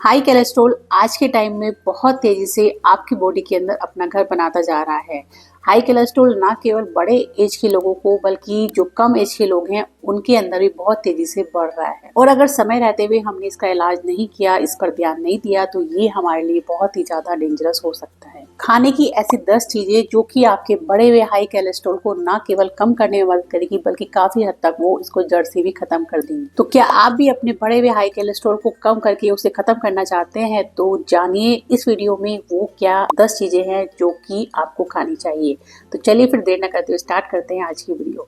High cholesterol आज के time में बहुत तेजी से आपकी बॉडी के अंदर अपना घर बनाता जा रहा है। हाई कोलेस्ट्रॉल ना केवल बड़े एज के लोगों को बल्कि जो कम एज के लोग हैं उनके अंदर भी बहुत तेजी से बढ़ रहा है और अगर समय रहते हुए हमने इसका इलाज नहीं किया, इस पर ध्यान नहीं दिया तो ये हमारे लिए बहुत ही ज्यादा डेंजरस हो सकता है। खाने की ऐसी 10 चीजें जो कि आपके बढ़े हुए हाई कोलेस्ट्रॉल को ना केवल कम करने में मदद करेगी बल्कि काफी हद तक वो इसको जड़ से भी खत्म कर देंगी। तो क्या आप भी अपने बढ़े हुए हाई कोलेस्ट्रॉल को कम करके उसे खत्म करना चाहते हैं? तो जानिए इस वीडियो में वो क्या 10 चीजें हैं जो कि आपको खानी चाहिए। तो चलिए फिर देर न करते हुए स्टार्ट करते हैं आज की वीडियो।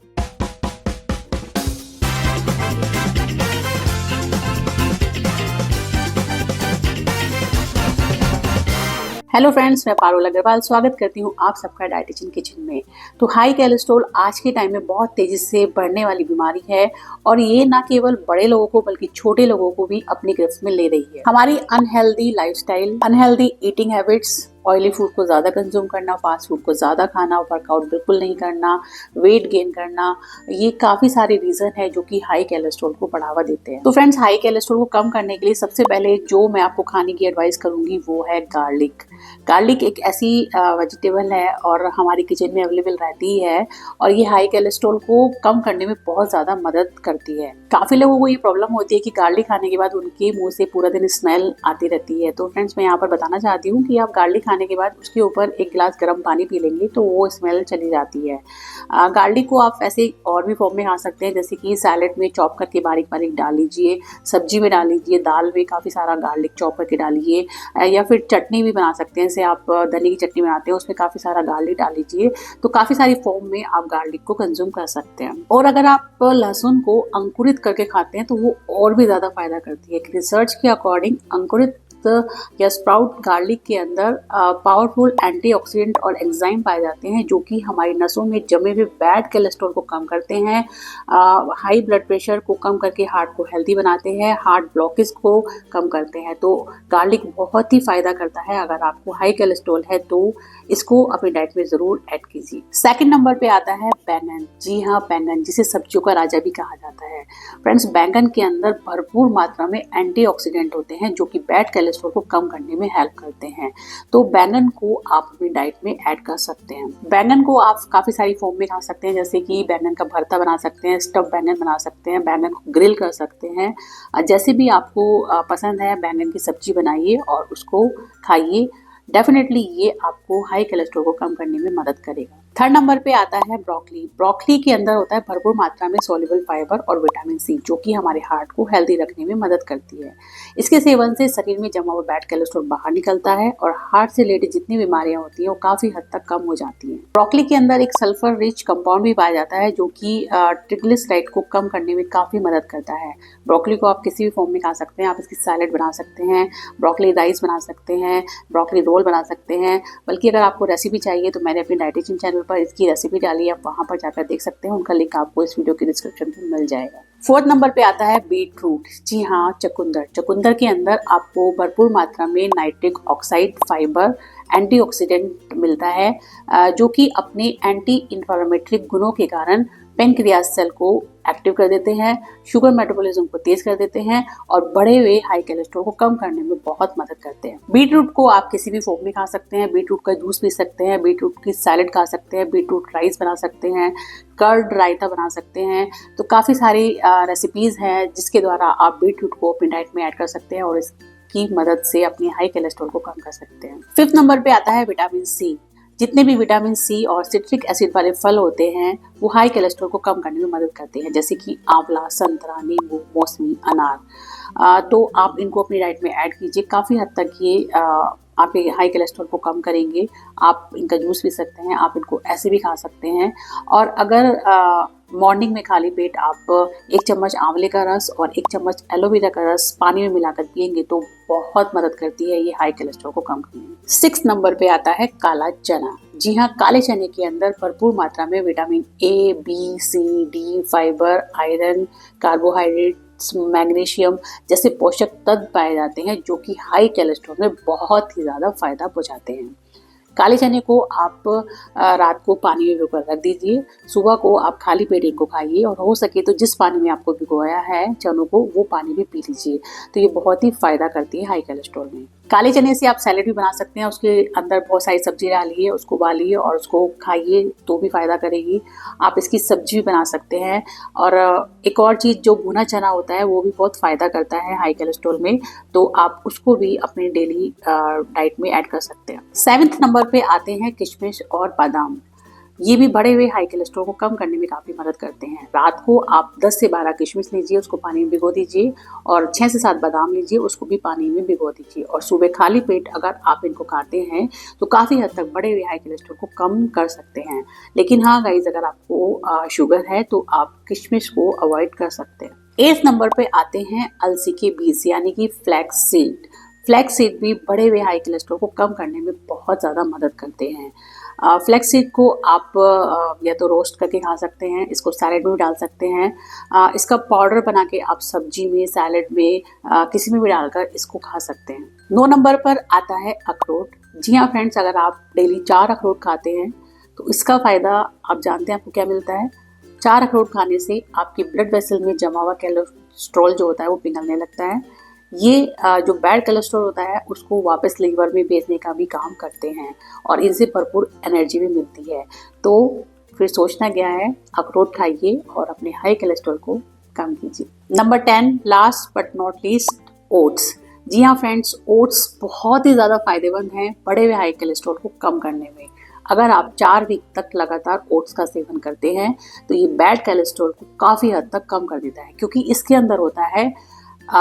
हेलो फ्रेंड्स, मैं पारुल अग्रवाल स्वागत करती हूँ आप सबका डाइटिशियन किचन में। तो हाई कोलेस्ट्रॉल आज के टाइम में बहुत तेजी से बढ़ने वाली बीमारी है और ये ना केवल बड़े लोगों को बल्कि छोटे लोगों को भी अपनी गिरफ्त में ले रही है। हमारी unhealthy lifestyle, unhealthy eating habits, oily food को ज़्यादा कंज्यूम करना, फास्ट फूड को ज़्यादा खाना, वर्कआउट बिल्कुल नहीं करना, वेट गेन करना, ये काफ़ी सारे रीज़न है जो कि हाई कोलेस्ट्रॉल को बढ़ावा देते हैं। तो फ्रेंड्स, हाई कोलेस्ट्रॉल को कम करने के लिए सबसे पहले जो मैं आपको खाने की एडवाइस करूंगी वो है गार्लिक। गार्लिक एक ऐसी वेजिटेबल है और हमारी किचन में अवेलेबल रहती है और ये हाई कोलेस्ट्रॉल को कम करने में बहुत ज़्यादा मदद करती है। काफ़ी लोगों को ये प्रॉब्लम होती है कि गार्लिक खाने के बाद उनके मुंह से पूरा दिन स्मेल आती रहती है। तो फ्रेंड्स, मैं यहाँ पर बताना चाहती हूँ कि आप गार्लिक खाने के बाद उसके ऊपर एक गिलास गर्म पानी पी लेंगे तो वो स्मेल चली जाती है। गार्लिक को आप ऐसे और भी फॉर्म में खा सकते हैं, जैसे कि सैलेड में चॉप करके बारीक बारीक डाल लीजिए, सब्जी में डाल लीजिए, दाल में काफ़ी सारा गार्लिक चॉप करके डालिए, या फिर चटनी भी बना सकते हैं। जैसे आप धनिया की चटनी बनाते हैं उसमें काफ़ी सारा गार्लिक डाल लीजिए। तो काफ़ी सारी फॉर्म में आप गार्लिक को कंज्यूम कर सकते हैं। और अगर आप लहसुन को अंकुरित करके खाते हैं तो वो और भी ज़्यादा फायदा करती है। रिसर्च के अकॉर्डिंग अंकुरित या स्प्राउट गार्लिक के अंदर पावरफुल एंटीऑक्सीडेंट और एंजाइम पाए जाते हैं जो कि हमारी नसों में जमे हुए बैड कोलेस्ट्रॉल को कम करते हैं, हाई ब्लड प्रेशर को कम करके हार्ट को हेल्दी बनाते हैं, हार्ट ब्लॉकेज को कम करते हैं। तो गार्लिक बहुत ही फायदा करता है। अगर आपको हाई कोलेस्ट्रॉल है तो इसको अपनी डाइट में जरूर ऐड कीजिए। सेकंड नंबर पे आता है बैंगन। जी हाँ, बैंगन जिसे सब्जियों का राजा भी कहा जाता है। फ्रेंड्स, बैंगन के अंदर भरपूर मात्रा में एंटीऑक्सीडेंट होते हैं जो कि बैड कोलेस्ट्रॉल को कम करने में हेल्प करते हैं। तो बैंगन को आप अपनी डाइट में ऐड कर सकते हैं। बैंगन को आप काफी सारी फॉर्म में खा सकते हैं, जैसे कि बैंगन का भरता बना सकते हैं, स्टफ बैंगन बना सकते हैं, बैंगन को ग्रिल कर सकते हैं। जैसे भी आपको पसंद है बैंगन की सब्जी बनाइए और उसको खाइए। डेफिनेटली ये आपको हाई कोलेस्ट्रॉल को कम करने में मदद करेगा। थर्ड नंबर पे आता है ब्रोकली। ब्रोकली के अंदर होता है भरपूर मात्रा में सॉल्युबल फाइबर और विटामिन सी जो कि हमारे हार्ट को हेल्दी रखने में मदद करती है। इसके सेवन से शरीर में जमा हुआ बैड कोलेस्ट्रॉल बाहर निकलता है और हार्ट से रिलेटेड जितनी बीमारियां होती हैं वो काफी हद तक कम हो जाती हैं। ब्रोकली के अंदर एक सल्फर रिच कंपाउंड भी पाया जाता है जो कि ट्रिग्लिसराइड को कम करने में काफी मदद करता है। ब्रोकली को आप किसी भी फॉर्म में खा सकते हैं। आप इसकी सैलेड बना सकते हैं, ब्रोकली राइस बना सकते हैं, ब्रोकली रोल बना सकते हैं। बल्कि अगर आपको रेसिपी चाहिए तो मैंने अपने डाइटिशियन चैनल पर इसकी रेसिपी डाली है, आप वहां पर जाकर देख सकते हैं। उनका लिंक आपको इस वीडियो के डिस्क्रिप्शन में मिल जाएगा। फोर्थ नंबर पे आता है बीट रूट। जी हाँ, चुकंदर। चुकंदर के अंदर आपको भरपूर मात्रा में नाइट्रिक ऑक्साइड, फाइबर, एंटीऑक्सीडेंट मिलता है जो कि अपने एंटी इंफ्लेमेटरी गुणों के कारण पेनक्रियास सेल को एक्टिव कर देते हैं, शुगर मेटाबॉलिज्म को तेज कर देते हैं और बढ़े हुए हाई कोलेस्ट्रॉल को कम करने में बहुत मदद करते हैं। बीट रूट को आप किसी भी फॉर्म में खा सकते हैं। बीट रूट का जूस पी सकते हैं, बीट रूट की सैलेड खा सकते हैं, बीट रूट राइस बना सकते हैं, कर्ड रायता बना सकते हैं। तो काफ़ी सारी रेसिपीज़ हैं जिसके द्वारा आप बीट रूट को अपनी डाइट में ऐड कर सकते हैं और इसकी मदद से अपनी हाई कोलेस्ट्रॉल को कम कर सकते हैं। फिफ्थ नंबर पे आता है विटामिन सी। जितने भी विटामिन सी और सिट्रिक एसिड वाले फल होते हैं वो हाई कोलेस्ट्रॉल को कम करने में मदद करते हैं, जैसे कि आंवला, संतरा, नींबू, मौसमी, अनार। तो आप इनको अपनी डाइट में ऐड कीजिए। काफ़ी हद तक ये आपके हाई कोलेस्ट्रॉल को कम करेंगे। आप इनका जूस पी सकते हैं, आप इनको ऐसे भी खा सकते हैं। और अगर मॉर्निंग में खाली पेट आप 1 चम्मच आंवले का रस और 1 चम्मच एलोवेरा का रस पानी में मिलाकर पिएंगे तो बहुत मदद करती है ये हाई कोलेस्ट्रॉल को कम करने में। 6 नंबर पे आता है काला चना। जी हाँ, काले चने के अंदर भरपूर मात्रा में vitamin A, B, C, D, fibre, iron, carbohydrate, magnesium जैसे पोषक तत्व पाए जाते हैं जो कि हाई कोलेस्ट्रॉल में बहुत ही ज़्यादा फायदा पहुंचाते हैं। काले चने को आप रात को पानी में भिगो कर रख दीजिए, सुबह को आप खाली पेट इनको खाइए और हो सके तो जिस पानी में आपको भिगोया है चनों को वो पानी भी पी लीजिए। तो ये बहुत ही फायदा करती है हाई कोलेस्ट्रॉल में। काले चने से आप सैलेड भी बना सकते हैं, उसके अंदर बहुत सारी सब्जी डालिए, उसको उबालिए और उसको खाइए तो भी फायदा करेगी। आप इसकी सब्जी भी बना सकते हैं। और एक और चीज़ जो भुना चना होता है वो भी बहुत फायदा करता है हाई कोलेस्ट्रॉल में, तो आप उसको भी अपने डेली डाइट में ऐड कर सकते हैं। 7th नंबर पे आते हैं किशमिश और बादाम। ये भी बढ़े हुए हाई कोलेस्ट्रॉल को कम करने में काफ़ी मदद करते हैं। रात को आप 10 से 12 किशमिश लीजिए, उसको पानी में भिगो दीजिए और 6 से 7 बादाम लीजिए, उसको भी पानी में भिगो दीजिए और सुबह खाली पेट अगर आप इनको खाते हैं तो काफ़ी हद तक बढ़े हुए हाई कोलेस्ट्रॉल को कम कर सकते हैं। लेकिन हाँ गाइज, अगर आपको शुगर है तो आप किशमिश को अवॉइड कर सकते हैं। 8th नंबर पे आते हैं अलसी के बीज यानी कि फ्लैक्स सीड। फ्लैक्स सीड भी बढ़े हुए हाई कोलेस्ट्रॉल को कम करने में बहुत ज़्यादा मदद करते हैं। फ्लैक्स सीड को आप या तो रोस्ट करके खा सकते हैं, इसको सैलेड में भी डाल सकते हैं, इसका पाउडर बना के आप सब्जी में, सैलेड में, किसी में भी डालकर इसको खा सकते हैं। 9 नंबर पर आता है अखरोट। जी हाँ फ्रेंड्स, अगर आप डेली 4 अखरोट खाते हैं तो इसका फ़ायदा आप जानते हैं आपको क्या मिलता है। 4 अखरोट खाने से आपकी ब्लड वेसल में जमा हुआ कोलेस्ट्रॉल जो होता है वो पिघलने लगता है। ये जो बैड कोलेस्ट्रॉल होता है उसको वापस लीवर में भेजने का भी काम करते हैं और इनसे भरपूर एनर्जी भी मिलती है। तो फिर सोचना क्या है, अखरोट खाइए और अपने हाई कोलेस्ट्रॉल को कम कीजिए। Number 10 last but not least, oats. जी हाँ फ्रेंड्स, ओट्स बहुत ही ज़्यादा फायदेमंद हैं बढ़े हुए हाई कोलेस्ट्रॉल को कम करने में। अगर आप 4 वीक तक लगातार ओट्स का सेवन करते हैं तो ये बैड कोलेस्ट्रॉल को काफ़ी हद तक कम कर देता है, क्योंकि इसके अंदर होता है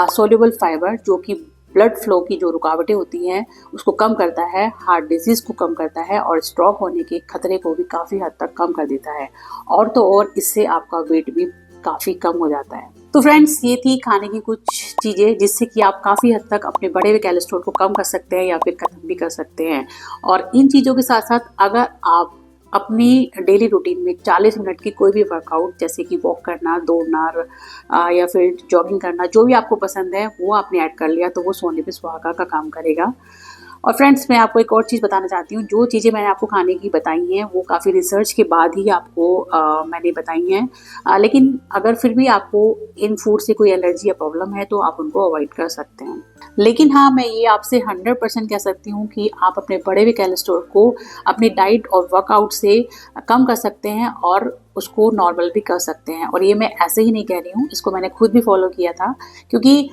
सोल्यूबल फाइबर जो कि ब्लड फ्लो की जो रुकावटें होती हैं उसको कम करता है, हार्ट डिजीज़ को कम करता है और स्ट्रोक होने के खतरे को भी काफ़ी हद तक कम कर देता है। और तो और इससे आपका वेट भी काफ़ी कम हो जाता है। तो फ्रेंड्स, ये थी खाने की कुछ चीज़ें जिससे कि आप काफ़ी हद तक अपने बढ़े हुए कोलेस्ट्रॉल को कम कर सकते हैं या फिर खत्म भी कर सकते हैं। और इन चीज़ों के साथ साथ अगर आप अपनी डेली रूटीन में 40 मिनट की कोई भी वर्कआउट, जैसे कि वॉक करना, दौड़ना या फिर जॉगिंग करना, जो भी आपको पसंद है वो आपने ऐड कर लिया तो वो सोने पे सुहागा का काम करेगा। और फ्रेंड्स, मैं आपको एक और चीज़ बताना चाहती हूँ, जो चीज़ें मैंने आपको खाने की बताई हैं वो काफ़ी रिसर्च के बाद ही आपको मैंने बताई हैं, लेकिन अगर फिर भी आपको इन फूड से कोई एलर्जी या प्रॉब्लम है तो आप उनको अवॉइड कर सकते हैं। लेकिन हाँ, मैं ये आपसे 100% कह सकती हूँ कि आप अपने बढ़े हुए कोलेस्ट्रॉल को अपनी डाइट और वर्कआउट से कम कर सकते हैं और उसको नॉर्मल भी कर सकते हैं। और ये मैं ऐसे ही नहीं कह रही हूँ, इसको मैंने खुद भी फॉलो किया था, क्योंकि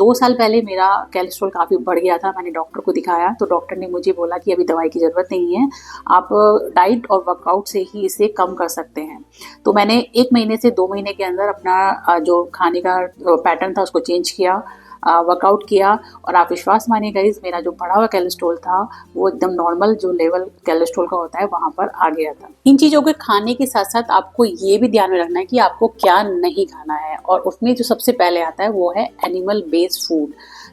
2 साल पहले मेरा कोलेस्ट्रॉल काफ़ी बढ़ गया था। मैंने डॉक्टर को दिखाया तो डॉक्टर ने मुझे बोला कि अभी दवाई की ज़रूरत नहीं है, आप डाइट और वर्कआउट से ही इसे कम कर सकते हैं। तो मैंने 1 महीने से 2 महीने के अंदर अपना जो खाने का पैटर्न था उसको चेंज किया, वर्कआउट किया और आप विश्वास मानिए गाइस, मेरा जो बढ़ा हुआ कोलेस्ट्रॉल था वो एकदम नॉर्मल जो लेवल कोलेस्ट्रॉल का होता है वहाँ पर आ गया था। इन चीज़ों के खाने के साथ साथ आपको ये भी ध्यान में रखना है कि आपको क्या नहीं खाना है, और उसमें जो सबसे पहले आता है वो है एनिमल बेस्ड फूड,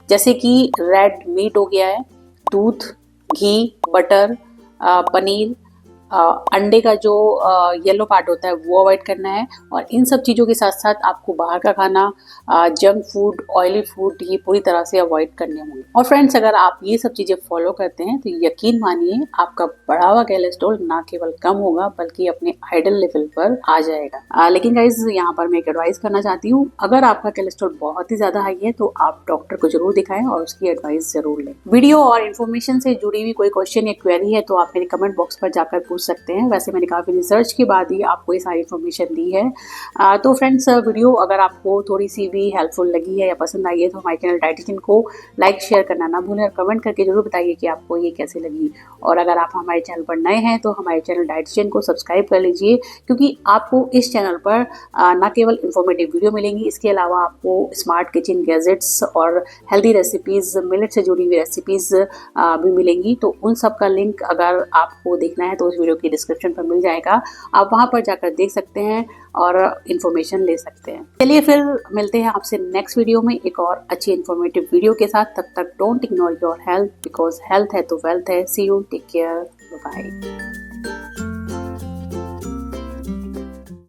जैसे कि रेड मीट हो गया है, दूध, घी, बटर, पनीर, अंडे का जो येलो पार्ट होता है वो अवॉइड करना है। और इन सब चीज़ों के साथ साथ आपको बाहर का खाना, जंक फूड, ऑयली फूड, ये पूरी तरह से अवॉइड करने होंगे। और फ्रेंड्स, अगर आप ये सब चीज़ें फॉलो करते हैं तो यकीन मानिए आपका बढ़ा हुआ कोलेस्ट्रॉल ना केवल कम होगा बल्कि अपने आइडल लेवल पर आ जाएगा। लेकिन गाइज, यहाँ पर मैं एक एडवाइस करना चाहती हूँ, अगर आपका कोलेस्ट्रॉल बहुत ही ज़्यादा हाई है तो आप डॉक्टर को जरूर दिखाएं और उसकी एडवाइस जरूर लें। वीडियो और इन्फॉर्मेशन से जुड़ी हुई कोई क्वेश्चन या क्वेरी है तो आप मेरे कमेंट बॉक्स पर जाकर पूछ सकते हैं। वैसे मैंने काफ़ी रिसर्च के बाद ही आपको ये सारी इन्फॉर्मेशन दी है। तो फ्रेंड्स, वीडियो अगर आपको थोड़ी सी भी हेल्पफुल लगी है या पसंद आई है तो हमारे चैनल डाइटिशियन को लाइक शेयर करना ना भूलें और कमेंट करके जरूर बताइए कि आपको ये कैसे लगी। और अगर आप हमारे चैनल पर नए हैं तो हमारे चैनल डाइटिशियन को सब्सक्राइब कर लीजिए, क्योंकि आपको इस चैनल पर न केवल इन्फॉर्मेटिव वीडियो मिलेंगी, इसके अलावा आपको स्मार्ट किचन गैजेट्स और हेल्दी रेसिपीज़, मिलेट से जुड़ी हुई रेसिपीज़ भी मिलेंगी। तो उन सब का लिंक अगर आपको देखना है तो उस वीडियो की डिस्क्रिप्शन पर मिल जाएगा, आप वहां पर जाकर देख सकते हैं और इन्फॉर्मेशन ले सकते हैं। चलिए फिर मिलते हैं आपसे नेक्स्ट वीडियो में एक और अच्छी इन्फॉर्मेटिव वीडियो के साथ। तब तक don't ignore your health, because health है तो वेल्थ है। सी यू, टेक केयर, बाय।